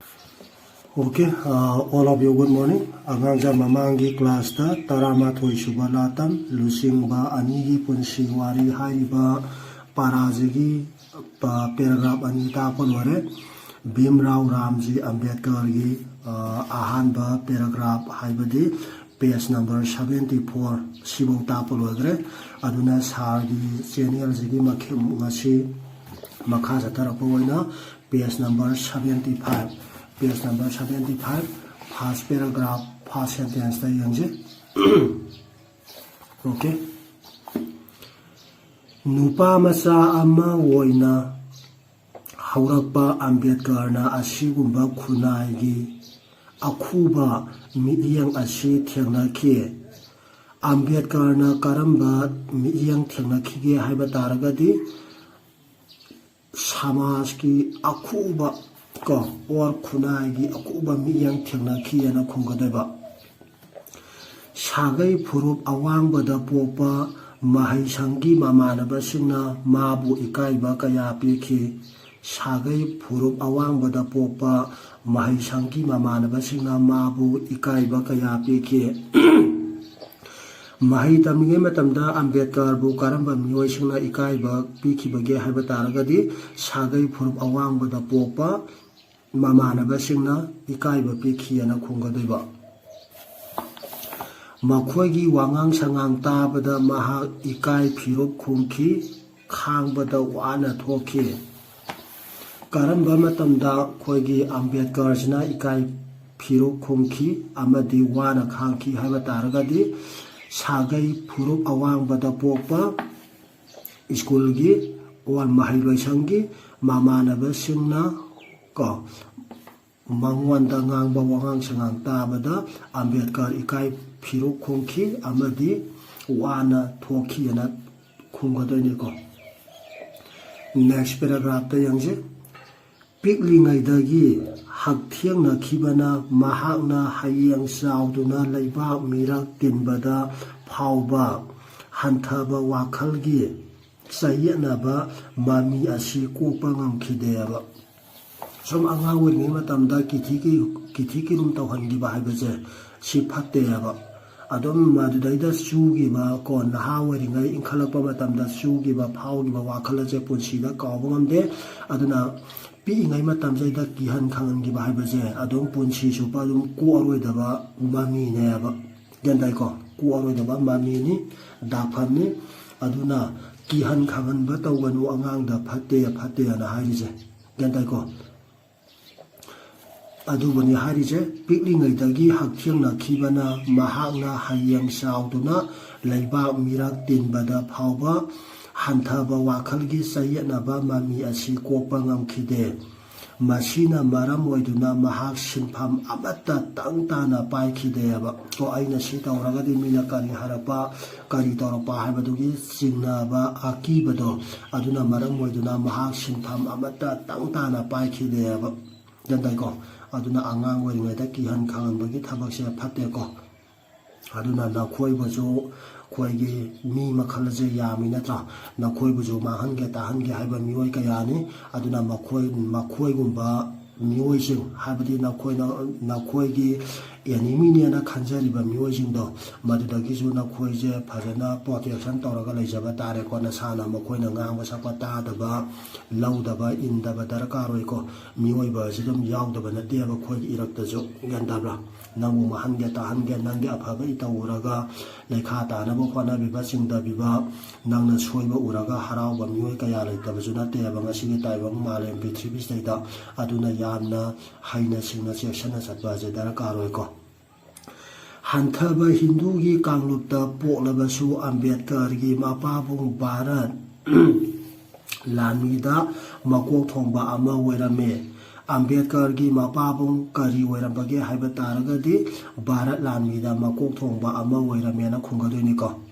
Okay, all of you, good morning. Angang mamangi class ta taramathoi suba latam lusingba anigi punsi wari haiba parazigi paragraph ani ta polware Bhimrao Ramji Ambedkar gi ahanba paragraph haibadi page number 74 sibo ta polware aduna sargi channel jigi makhim ngasi makha satarapo oina page number 75 page number 75 first paragraph first sentence ta yangje okay nupa macha ama oina haurakpa Ambedkar na asigumba khunai gi akhuba miyang asi thengnaki Ambedkar na karamba miyang thengnaki ge haiba taragadi samaj ki akhuba ko or khunai gi akuba miyang thengnaki yana khunggadeba sagai phurup awangbada popa mahaisangi mamanaba singna mabu ikaiba kaya pikhi sagai phurup awangbada popa mahaisangi mamanaba singna mabu ikaiba kaya pikhi mahai tamige matamda Ambedkar bu karamba miyoi singna ikaiba pikhibage haiba taragadi sagai phurup awangbada popa mamanaba singna ikaiba pikhiyana khunggadeba makhoigi wangang sangang tabada mahak ikai phirup khungki khangbada wana thoki karamba matamda khoigi Ambedkar sina ikai phirup khungki amadi wana khangki haiba taragadi sagai phurup awangbada pokpa school gi or mahai loisangi mamanaba singna ko mangwanda ngangba wangang sangang tabada Ambedkar ikai phirup khungki amadi wana thoki yana khunggadoni ko next paragraph ta yangje piklingaidagi hakthengna khibana mahakna hayang sauduna leibak mirak tinbada phauba hanthaba wakhalgi sayenaba mami asi kokpa ngamkhideba som anga wini matamda kithiki rum tawhangiba haibaje si phatteyaba adom madudaida sugiba ko naha waringai inkhalakpa matamda sugiba phaugiba wakhalaje punsida kawba ngamde aduna piingai matamjaida kihan khangangiba haibaje adom punsi supa dum ko aroidaba mami neyaba gendai ko aroidaba mami ni daphamni aduna kihan khanganba tawganu angangda phatte na hairije gendai ko adubani harise piklingaidagi hakthengna khibana mahakna hayang sauduna leibak mirak tinbada phauba hanthaba wakhalgi sayenaba mami asi kokpa ngamkhide masina maram oiduna mahak sinpham amata tangtana paikhideba to aina si tawragadi mina kari harapa kari tawrapa haibadugi singnaba akibado aduna maram oiduna mahak sinpham amata tangtana paikhideba jandai ko aduna angang oringaida kihan khanganbagi thabakse phatte ko aduna nakhoibajo khoigi mi makhalaje yami natra nakhoibajo mahange tahange haiba mioi kayani aduna makhoi gumba mioi sing habadi nakhoigi enemy ne na khanjariba mioi sing do madudagi ju nakhoije phajana protection tawraga leijaba tare ko na sana makhoina ngangba sakpa tadaba laudaba indaba darkaroi ko mioi ba sidum yaudaba na deba khoi irakta jo gandabra nangu mahange tahange nange aphaga itawuraga lekha tanaba khona biba singda biba nangna soiba uraga harauba mioi kaya leitaba juna teba ngasigi taibang malem prithvi staida aduna yamna haina singna chekshana satba je darkaroi ko hanthaba hindu gi kanglupta poklabasu Ambedkar gi mapabung Bharat lamida makok thongba ama oirame Ambedkar gi mapabung kari oirambage haiba taragadi Bharat lamida makok thongba ama oirame na khunggadoni ko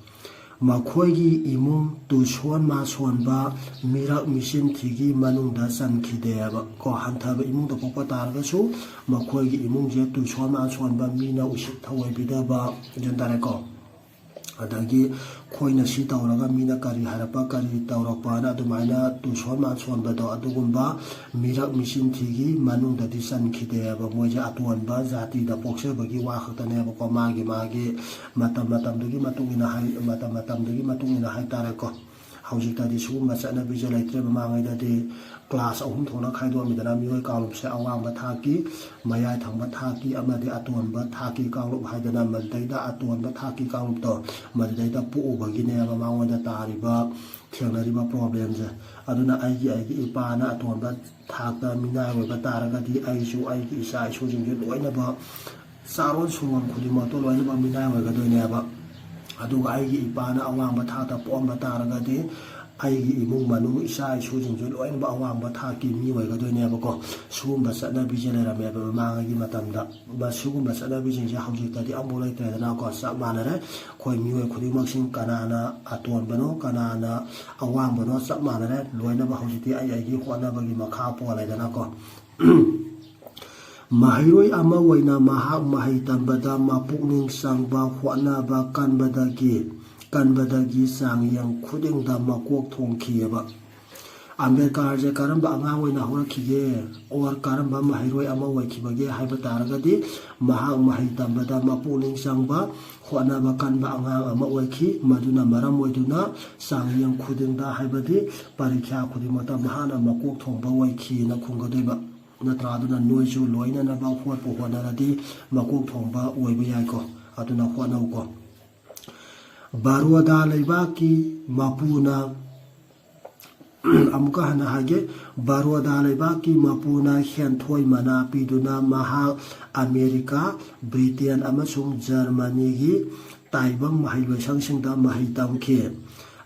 makhoigi imung tushon ma sonba mirak misin thigi manungda sankhideba ko hanthaba imung da pokpa targasu makhoigi imung je tushon ma sonba mina usik thawai bidaba jandare ko adagi khoina si tawraga mina kari harapa kari tawrakpana adumaina tuson man sonbado adugumba mirak misin thigi manung dadi sankhide ba moja atwanba jati da poksebagi wa khatane ba ko magi matam dugi matungina hai matam dugi matungina hai tare ko haujikadi sugumba chana bija laitre ba mangai dadi class ahum thona khaidwa midana mioi kalup se awangba thaki mayai thangba thaki amadi atwanba thaki kalup haidana maddaida atwanba thaki kalup to maddaida pu ubagine ba mangoda tariba thengnariba problem je aduna aigi ipana atwanba thakta minai oiba taragadi aisu aigi isa isu jingje loina ba saron sungon khudima to loina ba minai oiga doine ba aduga aigi ipana awangba thakta pomba taragadi aigi imung manung isa isu jingje loina ba awangba thaki mi oiga doine ba ko sugumba sana bijele rame ba mangagi matamda ba sugumba sana bijingje haujikadi ambolai tredana ko sa manare khoi mioi khudimaksing kanana aton bano kanana awang bano sa manare loina ba haujiti aigi khona bagi makha polai dana ko Mahiroi ama waina mahak mahai tambada mapukning sangba khwana ba kanbadagi sang yang khuding da makok thongkhiyaba Ambedkar je karamba angang waina horakhige or karamba mahiroi ama waikibage haiba taragadi mahak mahai tambada mapukning sangba khwana ba kanba angang ama waiki maduna maram waiduna sang yang khuding da haibadi parikya khudimata mahana makok thongba waiki na khungadoiba natra aduna noisu loina na ba khot po hona radi makok thongba oiba yai ko aduna khona ko baruada leiba ki mapuna amuka hana hage baruada leiba ki mapuna hianthoi mana piduna maha America Britain amasung Germany gi taibang mahiloi sangsingda mahitam ke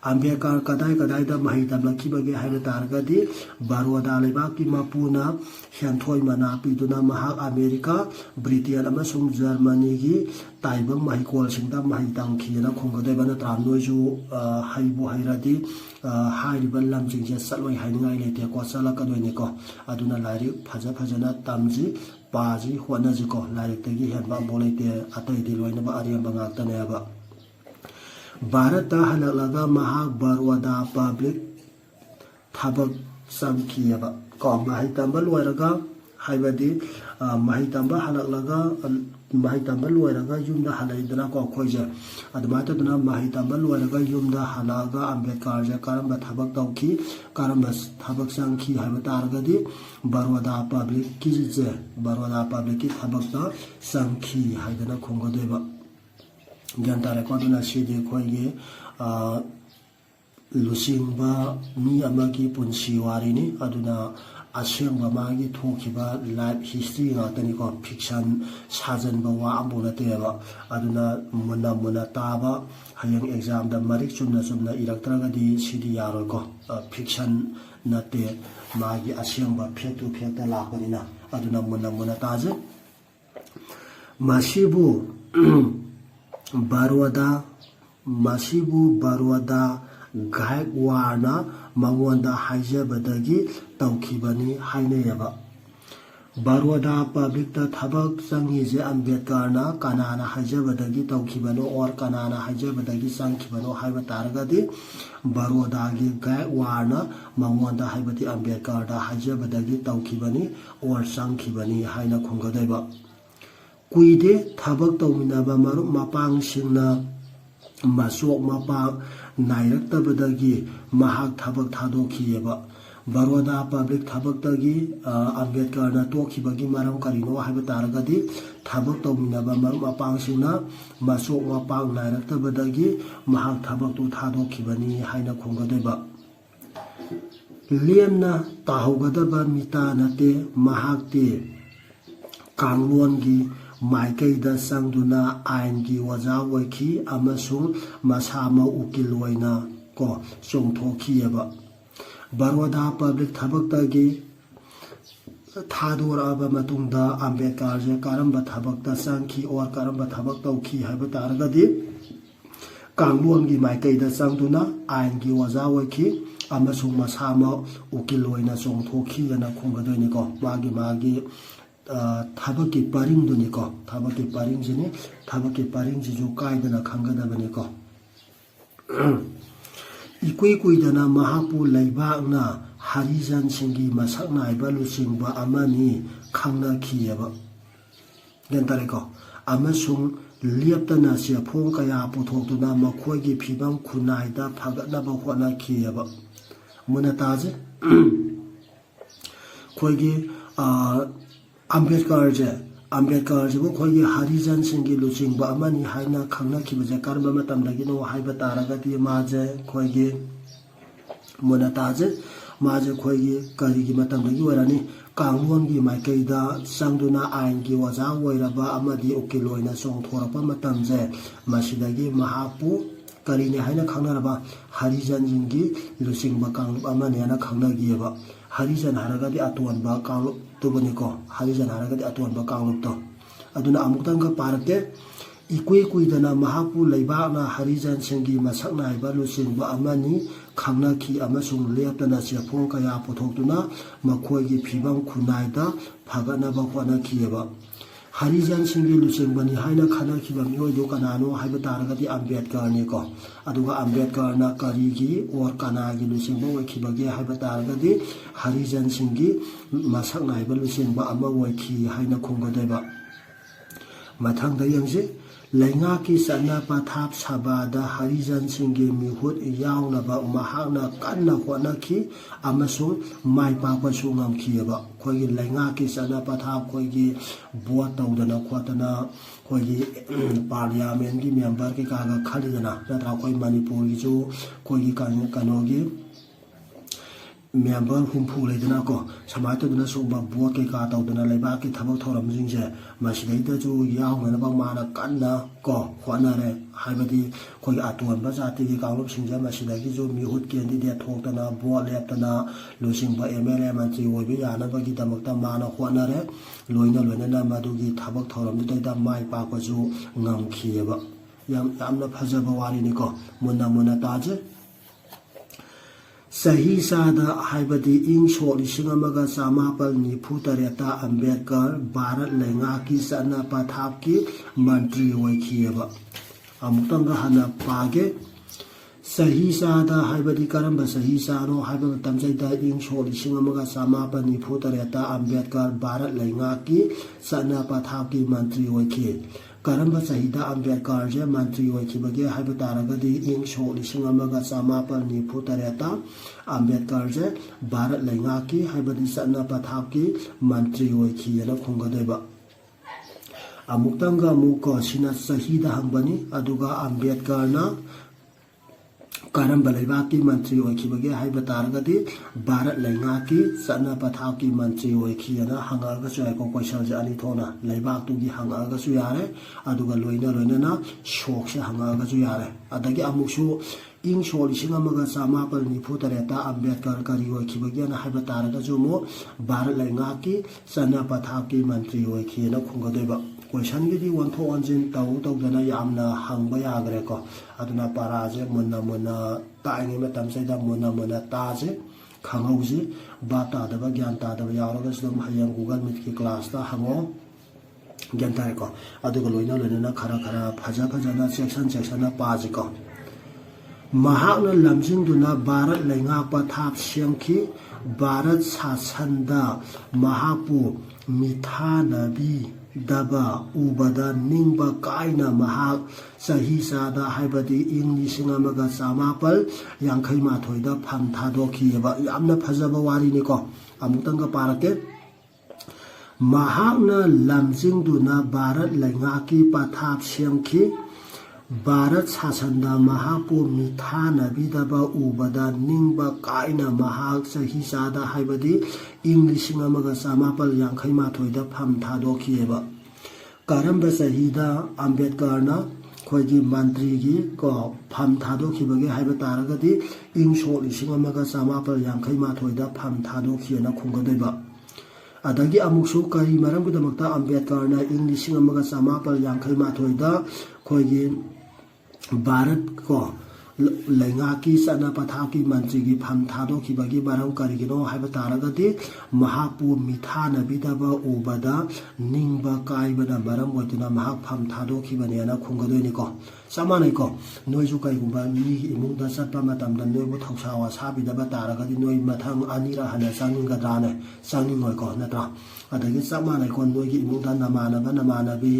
Ambedkar kadai da mahitam lakibage haila targadi baruada leiba ki mapuna hianthoi mana piduna maha America Britain amasung Germany gi taibang mahikol singda mahitam khina khonggadai bana trannoisu haibu hairadi hairiba lamjingje saloi haingai lete ko salakadoi ko aduna lari phajana tamji paji honaji ko lari tegi henba bolaite atai di loina ba ariam bangakta ne ba Bharata halalaga mahak baruada public thabak samkhiyaba ko mahitamba loiraga haibadi mahitamba halalaga mahitamba loiraga yumda halaidana ko khoije admata duna mahitamba loiraga yumda halaga Ambedkar je karamba thabak tawki karamba thabak samkhi haiba targadi baruada public ki je baruada public ki thabak ta samkhi haidana khongodeba Gantare ko duna sidi khoige lusingba mi amagi punsi warini aduna asengba magi thokiba life history ngatani ko fiction sajanba wa ambona teba aduna muna taba hayang exam da marik chumna iraktragadi sidi yarol ko fiction nate magi asengba phektu phekta lapanina aduna muna taje masibu baruada gaikwana mangonda haijabadagi tawkhibani hainayaba baruada public ta thabak sangi je Ambedkar na kanana haijabadagi tawkhibano or kanana haijabadagi sangkhibano haiba taragadi baruada gi gaikwana mangonda haibati Ambedkar da haijabadagi tawkhibani or sangkhibani haina khongadaiba Kuide thabak tawminaba marup mapang singna masok mapang nairaktabadagi mahak thabak thadokhiyeba baruada public thabak tagi Ambedkar na tokhibagi maram karino haiba taragadi thabak tawminaba marup mapang singna masok mapang nairaktabadagi mahak thabak tu thadokhibani haina khongadaiba lianna tahogadaba mita nate mahakte kanglongi Maikaida sangduna ain-gi waja waiki amasung masama ukil waina ko chongthokiyaba baruada public thabaktagi thadoraba matungda Ambedkar je karamba thabakta sangki or karamba thabak tawki haiba taragadi kanglongi maikaida sangduna ain-gi waja waiki amasung masama ukil waina chongthokiyana khonggadoini ko magi thabaki paring duni ko thabaki paring jini thabaki paring ji ju kaidana khangadabani ko इकुई कुइदना महापु लैबाकना हरिजनसिंगी मसक नाइबा लुचिंगबा अमनी खंगनाखियेबा गेंतारेको अमसुंग लियप्तना सेफों कया पुथोक्तुना मखोयगी फिबम खुनाइदा फगतनबा होनाखियेबा मुनताजे खोयगी अम्बेडकर जे वो खोयगी हरिजनसिंगी लुचिंगबा अमनी हाइना खंगनाखिबजे करबा मतमदगिनो हाइबा तारगति माजे खोयगी मुनताजे माजे खोयगी करिगी मतमदगी वरानी कांगलोनगी माइकैदा संगदुना आइनगी वजा वैरबा अमदी उकिल ओइना सोंथोरपा मतमजे मसिदगी महापु करिने हाइना खंगनारबा हरिजनजिंगी लुचिंगबा कांगलुप अमनेना खंगनागियबा हरिजन हारगदी अतोनबा कांगलुप तुबनिको हरिजन हारगदी अतोनबा कांगलुप तो अदुना अमुक्तंग पारके इकुई कुइदना महापु लैबाकना हरिजनसिंगी मसक नाइबा लुचिंगबा अमनी खंगनाखि अमसुंग लेपतना सेफों कया पुथोक्तुना मखोयगी फिबम खुनाइदा फगतनबा होनाखियेबा हरिजनसिंगी लुचिंगबनी हाइना खनाखिबा मियोइदो कनानो हाइबा तारगदी अम्बेडकरनिको अदुगा अम्बेडकरना करिगी और कनागी लुचिंगबा ओइखिबगे हाइबा तारगदी हरिजनसिंगी मसक नाइबा लुचिंगबा अमा ओइखि हाइना खुंगदैबा मथांगदा यंगजे लैंगा की सन्ना पथाप सबादा हरिजनसिंगी मिहुत यावनबा महाकना कन्ना होनाखि अमसुंग माइपाकपसु ngamखियबा खोयगी लैंगा की सन्ना पथाप खोयगी बोट तौदना खोतना खोयगी पार्लियामेंट की मेंबर के कागा खलिदना नत्रा खोय मणिपुर की जो खोयगी कनोगी मेंबर हुंफु लेदना को समातदना सोबा बोट के का तौदना लेबा के थबक थोरमजिंजे मसिदैदा जो यावनबा माना कन्ना को होनारे हाइबदी खोय अतोनबा जाति की कांगलुप सिंजा मसिदागी जो मिहुत कैंडिडेट थोक्तना बोट लेपतना लुचिंगबा एमएलए मंत्री ओइबि यानबगी दमकता माना होनारे लोइना मदुगी थबक थोरमदिदा माइ पाकजु ngamखियबा यामना फजबा वारिनिको मुन्ना ताजे सही सादा हाइबदी इंग सोलिसिंग अमगा समापल निफु तरेता अम्बेडकर भारत लैंगा की सन्ना पथाप की मंत्री ओइखियबा अमुक्तंगा हना पागे सही सादा हाइबदी करंबा सही सानो हाइबा तमजैदा इंग सोलिसिंग अमगा समापल निफु तरेता अम्बेडकर भारत लैंगा की सन्ना पथाप की मंत्री ओइखि करंबा सहीदा अम्बेडकर जे मंत्री ओइखिबगे हाइबा तारगदी इंग सोलिसिंग अमगा समापल निफु तरेता अम्बेडकर जे भारत लैंगा की हाइबदी सन्ना पथाप की मंत्री ओइखियना खुंगदैबा अमुक्तंगा मुको सिना सहीदा हंगबनी अदुगा अम्बेडकरना करंबा लैबा की मंत्री ओइखिबगे हाइबा तारगदी भारत लैंगा की सन्ना पथाप की मंत्री ओइखियना हंगागा सुयाको क्वेश्चन जे अनी थोना लैबा तुगी हंगागा सुयारे अदुगा लोइना शोक से हंगागा सुयारे अदगी अमुसु इंग सोलिसिंग अमगा समापल निफु तरेता अम्बेडकर करी ओइखिबगे हाइबा तारगा जुमो भारत लैंगा की सन्ना पथाप की मंत्री ओइखियना खुंगदैबा क्वेश्चन की वंथो वंजिन तौदना यामना हंगबा याग्रेको अदुना पाराजे मुन्ना ताइने मतमसैदा मुन्ना ताजे खंगौजे बातादबा ज्ञान तादबा यावरगा सदम हयंग गूगल मीट की क्लास ता हंगो ज्ञान तारेको अदुगा लोइना खरा फजना सेक्शन पाजेको महाकना लमजिंगदुना भारत लैंगा पथाप सेंखि भारत शासनदा महापु मिथानबी दबा उबदा निंबा कायना महाक सही सादा हाइबदी इंग लिसिंग अमगा समापल यांखै माथोइदा फम थादोखियबा यामना फजबा वारिनिको अमुक्तंगा पारके महाकना लमजिंगदुना भारत लैंगा की पथाप सेंखि भारत शासनदा महापु मिथानबीदबा उबदा निंबा कायना महाक सही सादा हाइबदी इंग लिसिंग अमगा समापल यांखै माथोइदा फम थादोखियबा करंबा सहीदा अम्बेडकरना खोयगी मंत्री की को फम थादोखिबगे हाइबा तारगदी इंग सोलिसिंग अमगा समापल यांखै माथोइदा फम थादोखियना खुंगदैबा अदगी अमुक्सु करी मरमगदमक्ता अम्बेडकरना इंग लिसिंग अमगा समापल यांखै माथोइदा खोयगी भारत को ꯂꯩꯉꯥꯛꯀꯤ ꯆꯠꯅ ꯄꯊꯥꯞꯀꯤ ꯃꯟꯇ꯭ꯔꯤꯒꯤ ꯐꯝ ꯊꯥꯗꯣꯛꯈꯤꯕꯒꯤ ꯃꯔꯝ ꯀꯔꯤꯒꯤꯅꯣ ꯍꯥꯏꯕ ꯇꯥꯔꯒꯗꯤ ꯃꯍꯥꯛꯄꯨ ꯃꯤꯊꯥꯅꯕꯤꯗꯕ ꯎꯕꯗ ꯅꯤꯡꯕ ꯀꯥꯏꯕꯅ ꯃꯔꯝ ꯑꯣꯏꯗꯨꯅ ꯃꯍꯥꯛ ꯐꯝ ꯊꯥꯗꯣꯛꯈꯤꯕꯅꯦꯅ ꯈꯨꯝꯒꯗꯣꯏꯅꯤꯀꯣ ꯆꯞ ꯃꯥꯟꯅꯩꯀꯣ ꯅꯣꯏꯁꯨ ꯀꯩꯒꯨꯝꯕ ꯃꯤꯒꯤ ꯏꯃꯨꯡꯗ ꯆꯠꯄ ꯃꯇꯝꯗ ꯅꯣꯏꯕꯨ ꯊꯧꯁꯥ ꯋꯥꯁꯥꯕꯤꯗꯕ ꯇꯥꯔꯒꯗꯤ ꯅꯣꯏ ꯃꯊꯪ ꯑꯅꯤꯔꯛ ꯍꯟꯅ ꯆꯪꯅꯤꯡꯒꯗ꯭ꯔꯥꯅꯦ ꯆꯪꯅꯤꯡꯉꯣꯏꯀꯣ ꯅꯠꯇ꯭ꯔꯥ ꯑꯗꯒꯤ ꯆꯞ ꯃꯥꯟꯅꯩꯀꯣ ꯅꯣꯏꯒꯤ ꯏꯃꯨꯡꯗ ꯅꯃꯥꯟꯅꯕꯤ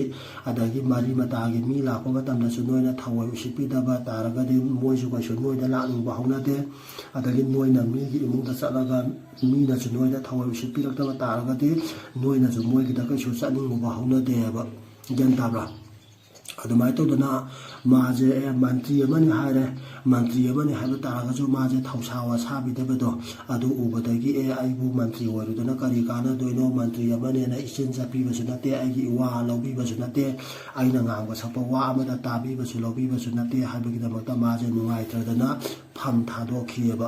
ꯑꯗꯒꯤ ꯃꯔꯤ ꯃꯇꯥꯒꯤ ꯃꯤ ꯂꯥꯛꯄ ꯃꯇꯝꯗꯁꯨ ꯅꯣꯏꯅ ꯊꯑꯣꯏ ꯎꯁꯤꯠꯄꯤꯗꯕ ꯇꯥꯔꯒꯗꯤ ꯃꯣꯏꯁꯨ ꯀꯩꯁꯨ ꯅꯣꯏꯗ ꯂꯥꯛꯅꯤꯡꯕ ꯍꯧꯅꯗꯦ ꯑꯗꯒꯤ ꯅꯣꯏꯅ ꯃꯤꯒꯤ ꯏꯃꯨꯡꯗ ꯆꯠꯂꯒ ꯃꯤꯅꯁꯨ ꯅꯣꯏꯗ ꯊꯑꯣꯏ ꯎꯁꯤꯠꯄꯤꯔꯛꯇꯕ ꯇꯥꯔꯒꯗꯤ ꯅꯣꯏꯅꯁꯨ ꯃꯣꯏꯒꯤꯗ ꯀꯩꯁꯨ ꯆꯠꯅꯤꯡꯕ ꯍꯧꯅꯗꯦꯕ ꯒ꯭ꯌꯥꯟ ꯇꯥꯕ꯭ꯔꯥ ꯑꯗꯨꯃꯥꯏꯅ ꯇꯧꯗꯅ ꯃꯥꯁꯦ ꯃꯟꯇ꯭ꯔꯤ ꯑꯃꯅꯤ ꯍꯥꯏꯔꯦ ꯃꯟꯇ꯭ꯔꯤ ꯑꯃꯅꯤ ꯍꯥꯏꯕ ꯇꯥꯔꯒꯁꯨ ꯃꯥꯁꯦ ꯊꯧꯁꯥ ꯋꯥꯁꯥꯕꯤꯗꯕꯗꯣ ꯑꯗꯨ ꯎꯕꯗꯒꯤ ꯑꯩꯕꯨ ꯃꯟꯇ꯭ꯔꯤ ꯑꯣꯏꯔꯨꯗꯅ ꯀꯔꯤ ꯀꯥꯟꯅꯗꯣꯏꯅꯣ ꯃꯟꯇ꯭ꯔꯤ ꯑꯃꯅꯦꯅ ꯏꯆꯤꯟ ꯆꯠꯄꯤꯕꯁꯨ ꯅꯠꯇꯦ ꯑꯩꯒꯤ ꯋꯥ ꯂꯧꯕꯤꯕꯁꯨ ꯅꯠꯇꯦ ꯑꯩꯅ ꯉꯥꯡꯕ ꯁꯛꯄ ꯋꯥ ꯑꯃꯗ ꯇꯥꯕꯤꯕꯁꯨ ꯂꯧꯕꯤꯕꯁꯨ ꯅꯠꯇꯦ ꯍꯥꯏꯕꯒꯤꯗꯃꯛꯇ ꯃꯥꯁꯦ ꯅꯨꯡꯉꯥꯏꯇ꯭ꯔꯗꯅ ꯐꯝ ꯊꯥꯗꯣꯛꯈꯤꯑꯕ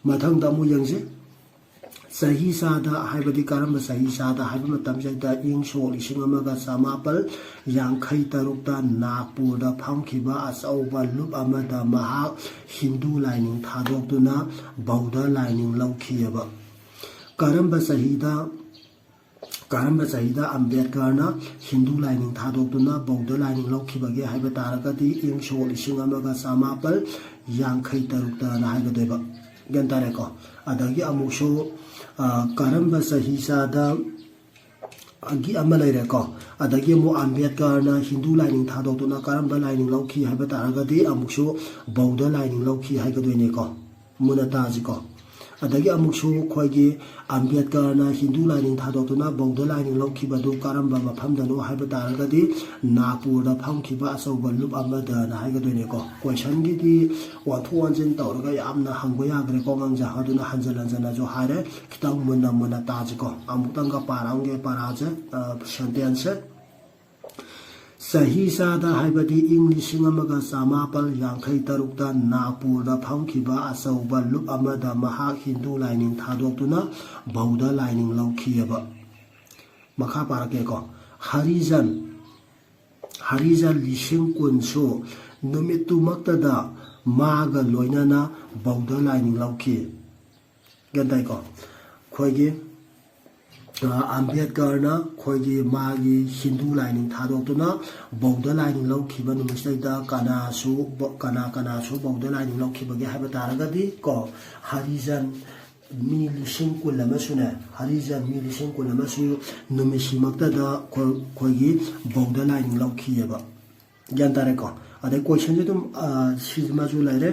ꯃꯊꯪꯗ ꯑꯃꯨꯛ ꯌꯦꯡꯁꯤ ꯆꯍꯤ ꯆꯥꯗ ꯍꯥꯏꯕꯗꯤ ꯀꯔꯝꯕ ꯆꯍꯤ ꯆꯥꯗ ꯍꯥꯏꯕ ꯃꯇꯝꯁꯤꯗ ꯏꯪ ꯁꯣꯛ 1983ꯗ ꯅꯥꯒꯄꯨꯔꯗ ꯐꯝꯈꯤꯕ ꯑꯆꯧꯕ ꯂꯨꯞ ꯑꯃꯗ ꯃꯍꯥꯛ ꯍꯤꯟꯗꯨ ꯂꯥꯏꯅꯤꯡ ꯊꯥꯗꯣꯛꯇꯨꯅ ꯕꯧꯙ ꯂꯥꯏꯅꯤꯡ ꯂꯧꯈꯤꯑꯕ ꯀꯔꯝꯕ ꯆꯍꯤꯗ ꯑꯝꯕꯦꯗꯀꯔꯅ ꯍꯤꯟꯗꯨ ꯂꯥꯏꯅꯤꯡ ꯊꯥꯗꯣꯛꯇꯨꯅ ꯕꯧꯙ ꯂꯥꯏꯅꯤꯡ ꯂꯧꯈꯤꯕꯒꯦ ꯍꯥꯏꯕ ꯇꯥꯔꯒꯗꯤ ꯏꯪ ꯁꯣꯛ 1953ꯗꯅ ꯍꯥꯏꯒꯗꯣꯏꯕ ꯒ꯭ꯌꯥꯟ ꯇꯥꯔꯦꯀꯣ ꯑꯗꯒꯤ ꯑꯃꯨꯛꯁꯨ ꯀꯔꯝꯕ ꯆꯍꯤ ꯆꯥꯗ ꯑꯃ ꯂꯩꯔꯦꯀꯣ ꯑꯗꯒꯤ ꯑꯃꯨꯛ ꯑꯝꯕꯦꯗꯀꯔꯅ ꯍꯤꯟꯗꯨ ꯂꯥꯏꯅꯤꯡ ꯊꯥꯗꯣꯛꯇꯨꯅ ꯀꯔꯝꯕ ꯂꯥꯏꯅꯤꯡ ꯂꯧꯈꯤ ꯍꯥꯏꯕ ꯇꯥꯔꯒꯗꯤ ꯑꯃꯨꯛꯁꯨ ꯕꯧꯙ ꯂꯥꯏꯅꯤꯡ ꯂꯧꯈꯤ ꯍꯥꯏꯒꯗꯣꯏꯅꯦꯀꯣ ꯃꯨꯟꯅ ꯇꯥꯁꯤꯀꯣ ꯑꯗꯒꯤ ꯑꯃꯨꯛꯁꯨ ꯑꯩꯈꯣꯏꯒꯤ ꯑꯝꯕꯦꯗꯀꯔꯅ ꯍꯤꯟꯗꯨ ꯂꯥꯏꯅꯤꯡ ꯊꯥꯗꯣꯛꯇꯨꯅ ꯕꯧꯙ ꯂꯥꯏꯅꯤꯡ ꯂꯧꯈꯤꯕꯗꯨ ꯀꯔꯝꯕ ꯃꯐꯝꯗꯅꯣ ꯍꯥꯏꯕ ꯇꯥꯔꯒꯗꯤ ꯅꯥꯒꯄꯨꯔꯗ ꯐꯝꯈꯤꯕ ꯑꯆꯧꯕ ꯂꯨꯞ ꯑꯃꯗꯅ ꯍꯥꯏꯒꯗꯣꯏꯅꯦꯀꯣ ꯀꯣꯏꯁꯟꯒꯤꯗꯤ ꯑꯣꯟꯊꯣꯛ ꯑꯣꯟꯁꯤꯟ ꯇꯧꯔꯒ ꯌꯥꯝꯅ ꯍꯪꯕ ꯌꯥꯈ꯭ꯔꯦꯀꯣ ꯉꯥꯡꯖ ꯑꯗꯨꯅ ꯍꯟꯖꯤꯟ ꯍꯟꯖꯤꯟꯅꯁꯨ ꯍꯥꯏꯔꯦ ꯈꯤꯇꯪ ꯃꯨꯟꯅ ꯇꯥꯁꯤꯀꯣ ꯑꯃꯨꯛꯇꯪꯒ ꯄꯥꯔꯝꯒꯦ ꯄꯥꯔꯥꯁꯦ ꯁꯦꯟꯇꯦꯟꯁꯁꯦ ꯆꯍꯤ ꯆꯥꯗ ꯍꯥꯏꯕꯗꯤ ꯏꯪ 1953ꯗ ꯅꯥꯒꯄꯨꯔꯗ ꯐꯝꯈꯤꯕ ꯑꯆꯧꯕ ꯂꯨꯞ ꯑꯃꯗ ꯃꯍꯥꯛ ꯍꯤꯟꯗꯨ ꯂꯥꯏꯅꯤꯡ ꯊꯥꯗꯣꯛꯇꯨꯅ ꯕꯧꯙ ꯂꯥꯏꯅꯤꯡ ꯂꯧꯈꯤꯑꯕ ꯃꯈꯥ ꯄꯥꯔꯛꯀꯦꯀꯣ ꯍꯔꯤꯖꯟ 10,000ꯁꯨ ꯅꯨꯃꯤꯠꯇꯨꯃꯛꯇꯗ ꯃꯥꯒ ꯂꯣꯏꯅꯅ ꯕꯧꯙ ꯂꯥꯏꯅꯤꯡ ꯂꯧꯈꯤ ꯒ꯭ꯌꯥꯟ ꯇꯥꯏꯀꯣ ꯑꯩꯈꯣꯏꯒꯤ ꯑꯝꯕꯦꯗꯀꯔꯅ ꯑꯩꯈꯣꯏꯒꯤ ꯃꯥꯒꯤ ꯍꯤꯟꯗꯨ ꯂꯥꯏꯅꯤꯡ ꯊꯥꯗꯣꯛꯇꯨꯅ ꯕꯧꯙ ꯂꯥꯏꯅꯤꯡ ꯂꯧꯈꯤꯕ ꯅꯨꯃꯤꯠꯁꯤꯗꯩꯗ ꯀꯅꯥꯁꯨ ꯕꯧꯙ ꯂꯥꯏꯅꯤꯡ ꯂꯧꯈꯤꯕꯒꯦ ꯍꯥꯏꯕ ꯇꯥꯔꯒꯗꯤ ꯀꯣ ꯍꯔꯤꯖꯟ ꯃꯤ 10,000ꯁꯨꯅꯦ ꯍꯔꯤꯖꯟ ꯃꯤ 10,000ꯁꯨ ꯅꯨꯃꯤꯠꯁꯤꯃꯛꯇꯗ ꯑꯩꯈꯣꯏꯒꯤ ꯕꯧꯙ ꯂꯥꯏꯅꯤꯡ ꯂꯧꯈꯤꯑꯕ ꯒ꯭ꯌꯥꯟ ꯇꯥꯔꯦꯀꯣ ꯑꯗꯩ ꯀꯣꯏꯁꯟꯁꯦ ꯑꯗꯨꯝ ꯁꯤꯃꯁꯨ ꯂꯩꯔꯦ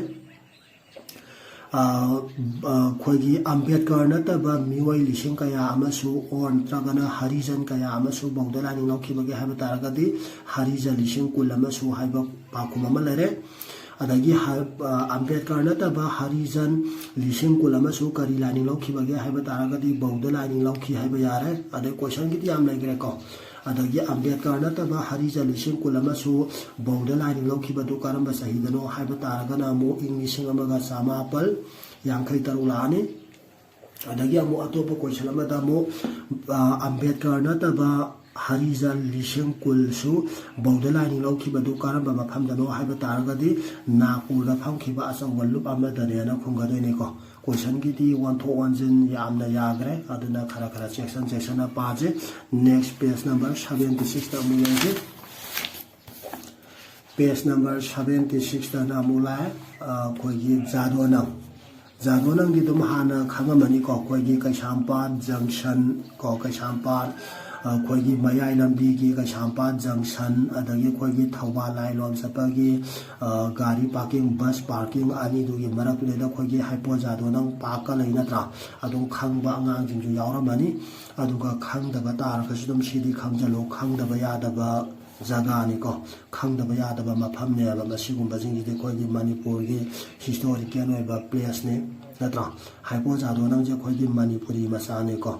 ꯑꯩꯈꯣꯏꯒꯤ ꯑꯝꯕꯦꯗꯀꯔ ꯅꯠꯇꯕ ꯃꯤꯑꯣꯏ ꯂꯤꯁꯤꯡ ꯀꯌꯥ ꯑꯃꯁꯨ ꯅꯠꯇ꯭ꯔꯒꯅ ꯍꯔꯤꯖꯟ ꯀꯌꯥ ꯑꯃꯁꯨ ꯕꯧꯙ ꯂꯥꯏꯅꯤꯡ ꯂꯧꯈꯤꯕꯒꯦ ꯍꯥꯏꯕ ꯇꯥꯔꯒꯗꯤ ꯍꯔꯤꯖꯟ 10,000 ꯍꯥꯏꯕ ꯄꯥꯎꯈꯨꯝ ꯑꯃ ꯂꯩꯔꯦ ꯑꯗꯒꯤ ꯑꯝꯕꯦꯗꯀꯔ ꯅꯠꯇꯕ ꯍꯔꯤꯖꯟ 10,000 ꯀꯔꯤ ꯂꯥꯏꯅꯤꯡ ꯂꯧꯈꯤꯕꯒꯦ ꯍꯥꯏꯕ ꯇꯥꯔꯒꯗꯤ ꯕꯧꯙ ꯂꯥꯏꯅꯤꯡ ꯂꯧꯈꯤ ꯍꯥꯏꯕ ꯌꯥꯔꯦ ꯑꯗꯩ ꯀꯣꯏꯁꯟꯒꯤꯗꯤ ꯌꯥꯝ ꯂꯩꯈ꯭ꯔꯦꯀꯣ ꯑꯗꯒꯤ ꯑꯝꯕꯦꯗꯀꯔ ꯅꯠꯇꯕ ꯍꯔꯤꯖꯟ 10,000 ꯕꯧꯙ ꯂꯥꯏꯅꯤꯡ ꯂꯧꯈꯤꯕꯗꯨ ꯀꯔꯝꯕ ꯆꯍꯤꯗꯅꯣ ꯍꯥꯏꯕ ꯇꯥꯔꯒꯅ ꯑꯃꯨꯛ ꯏꯪ 1953 ꯂꯥꯛꯑꯅꯤ ꯑꯗꯒꯤ ꯑꯃꯨꯛ ꯑꯇꯣꯞꯄ ꯀꯣꯏꯁꯟ ꯑꯃꯗ ꯑꯃꯨꯛ ꯑꯝꯕꯦꯗꯀꯔ ꯅꯠꯇꯕ ꯍꯔꯤꯖꯟ 10,000ꯁꯨ ꯕꯧꯙ ꯂꯥꯏꯅꯤꯡ ꯂꯧꯈꯤꯕꯗꯨ ꯀꯔꯝꯕ ꯃꯐꯝꯗꯅꯣ ꯍꯥꯏꯕ ꯇꯥꯔꯒꯗꯤ ꯅꯥꯒꯄꯨꯔꯗ ꯐꯝꯈꯤꯕ ꯑꯆꯧꯕ ꯂꯨꯞ ꯑꯃꯗꯅꯦꯅ ꯈꯨꯝꯒꯗꯣꯏꯅꯤꯀꯣ ꯀꯣꯏꯁꯟꯒꯤꯗꯤ ꯑꯣꯟꯊꯣꯛ ꯑꯣꯟꯁꯤꯟ ꯌꯥꯝꯅ ꯌꯥꯈ꯭ꯔꯦ ꯑꯗꯨꯅ ꯈꯔ ꯆꯦꯛꯁꯟꯅ ꯄꯥꯖꯦ ꯅꯦꯛꯁ ꯄꯦꯖ ꯅꯝꯕꯔ 76ꯗ ꯑꯃꯨꯛ ꯌꯦꯡꯁꯤ ꯄꯦꯖ ꯅꯝꯕꯔ 76ꯗꯅ ꯑꯃꯨꯛ ꯂꯥꯛꯑꯦ ꯑꯩꯈꯣꯏꯒꯤ ꯖꯥꯗꯣꯅꯪꯗꯤ ꯑꯗꯨꯝ ꯍꯥꯟꯅ ꯈꯪꯉꯝꯃꯅꯤꯀꯣ ꯑꯩꯈꯣꯏꯒꯤ ꯀꯩꯁꯥꯝꯄꯥꯠ ꯖꯪꯁꯟ ꯀꯣ ꯀꯩꯁꯥꯝꯄꯥꯠ ꯑꯩꯈꯣꯏꯒꯤ ꯃꯌꯥꯏ ꯂꯝꯕꯤꯒꯤ ꯀꯩꯁꯥꯝꯄꯥꯠ ꯖꯪꯁꯟ ꯑꯗꯒꯤ ꯑꯩꯈꯣꯏꯒꯤ ꯊꯧꯕꯥꯜ ꯂꯥꯏꯂꯣꯝ ꯆꯠꯄꯒꯤ ꯒꯥꯔꯤ ꯄꯥꯔꯀꯤꯡ ꯕꯁ ꯄꯥꯔꯀꯤꯡ ꯑꯅꯤꯗꯨꯒꯤ ꯃꯔꯛꯇꯨꯗ ꯑꯩꯈꯣꯏꯒꯤ ꯍꯩꯄꯣ ꯖꯥꯗꯣꯅꯪ ꯄꯥꯔꯛꯀ ꯂꯩ ꯅꯠꯇ꯭ꯔꯥ ꯑꯗꯨꯝ ꯈꯪꯕ ꯑꯉꯥꯡꯁꯤꯡꯁꯨ ꯌꯥꯎꯔꯝꯃꯅꯤ ꯑꯗꯨꯒ ꯈꯪꯗꯕ ꯇꯥꯔꯒꯁꯨ ꯑꯗꯨꯝ ꯁꯤꯗꯤ ꯈꯪꯖꯜꯂꯨ ꯈꯪꯗꯕ ꯌꯥꯗꯕ ꯖꯒꯥꯅꯤꯀꯣ ꯈꯪꯗꯕ ꯌꯥꯗꯕ ꯃꯐꯝꯅꯦꯕ ꯃꯁꯤꯒꯨꯝꯕꯁꯤꯡꯁꯤꯗꯤ ꯑꯩꯈꯣꯏꯒꯤ ꯃꯅꯤꯄꯨꯔꯒꯤ ꯍꯤꯁꯇꯣꯔꯤꯀꯦꯜ ꯑꯣꯏꯕ ꯄ꯭ꯂꯦꯁꯅꯤ ꯅꯠꯇ꯭ꯔꯥ ꯍꯩꯄꯣ ꯖꯥꯗꯣꯅꯪꯁꯦ ꯑꯩꯈꯣꯏꯒꯤ ꯃꯅꯤꯄꯨꯔꯤ ꯃꯆꯥꯅꯤꯀꯣ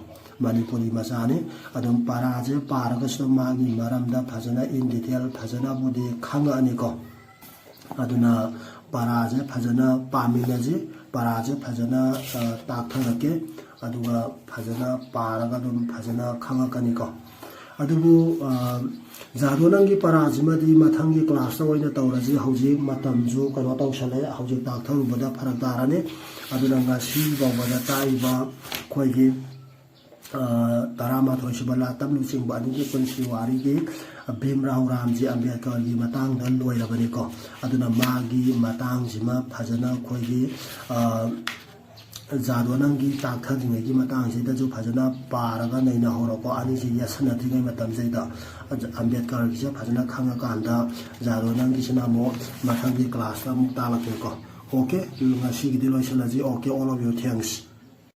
ꯃꯅꯤꯄꯨꯔꯤ ꯃꯆꯥꯅꯤ ꯑꯗꯨꯝ ꯄꯔꯥꯁꯦ ꯄꯥꯔꯒꯁꯨ ꯃꯥꯒꯤ ꯃꯔꯝꯗ ꯐꯖꯅ ꯏꯟ ꯗꯤꯇꯦꯜ ꯐꯖꯅꯕꯨꯗꯤ ꯈꯪꯉꯛꯑꯅꯤꯀꯣ ꯑꯗꯨꯅ ꯄꯔꯥꯁꯦ ꯐꯖꯅ ꯄꯥꯃꯤꯟꯅꯁꯤ ꯄꯔꯥꯁꯦ ꯐꯖꯅ ꯇꯥꯛꯊꯔꯛꯀꯦ ꯑꯗꯨꯒ ꯐꯖꯅ ꯄꯥꯔꯒ ꯑꯗꯨꯝ ꯐꯖꯅ ꯈꯪꯉꯛꯀꯅꯤꯀꯣ ꯑꯗꯨꯕꯨ ꯖꯥꯗꯣ ꯅꯪꯒꯤ ꯄꯔꯥꯁꯤꯃꯗꯤ ꯃꯊꯪꯒꯤ ꯀ꯭ꯂꯥꯁꯇ ꯑꯣꯏꯅ ꯇꯧꯔꯁꯤ ꯍꯧꯖꯤꯛ ꯃꯇꯝꯁꯨ ꯀꯩꯅꯣ ꯇꯧꯁꯜꯂꯦ ꯍꯧꯖꯤꯛ ꯇꯥꯛꯊꯔꯨꯕꯗ ꯐꯔꯛ ꯇꯥꯔꯅꯤ ꯑꯗꯨꯅ ꯉꯁꯤ ꯐꯥꯎꯕꯗ ꯇꯥꯛꯏꯕ ꯑꯩꯈꯣꯏꯒꯤ 11 ꯁꯨꯕ ꯂꯥꯇꯝ ꯂꯨꯆꯤꯡꯕ ꯑꯅꯤꯒꯤ ꯄꯨꯟꯁꯤ ꯋꯥꯔꯤꯒꯤ ꯚꯤꯝꯔꯥꯎ ꯔꯥꯝꯖꯤ ꯑꯝꯕꯦꯗꯀꯔꯒꯤ ꯃꯇꯥꯡꯗ ꯂꯣꯏꯔꯕꯅꯤꯀꯣ ꯑꯗꯨꯅ ꯃꯥꯒꯤ ꯃꯇꯥꯡꯁꯤꯃ ꯐꯖꯅ ꯑꯩꯈꯣꯏꯒꯤ ꯖꯥꯗꯣ ꯅꯪꯒꯤ ꯇꯥꯛꯊꯗ꯭ꯔꯤꯉꯩꯒꯤ ꯃꯇꯥꯡꯁꯤꯗꯁꯨ ꯐꯖꯅ ꯄꯥꯔꯒ ꯅꯩꯅꯍꯧꯔꯣꯀꯣ ꯑꯅꯤꯁꯤ ꯌꯦꯠꯁꯟꯅꯗ꯭ꯔꯤꯉꯩ ꯃꯇꯝꯁꯤꯗ ꯑꯝꯕꯦꯗꯀꯔꯒꯤꯁꯦ ꯐꯖꯅ ꯈꯪꯉꯀꯥꯟꯗ ꯖꯥꯗꯣ ꯅꯪꯒꯤꯁꯤꯅ ꯑꯃꯨꯛ ꯃꯊꯪꯒꯤ ꯀ꯭ꯂꯥꯁꯇ ꯑꯃꯨꯛ ꯇꯥꯛꯂꯛꯀꯦꯀꯣ ꯑꯣꯀꯦ ꯉꯁꯤꯒꯤꯗꯤ ꯂꯣꯏꯁꯤꯜꯂꯁꯤ okay all of you thanks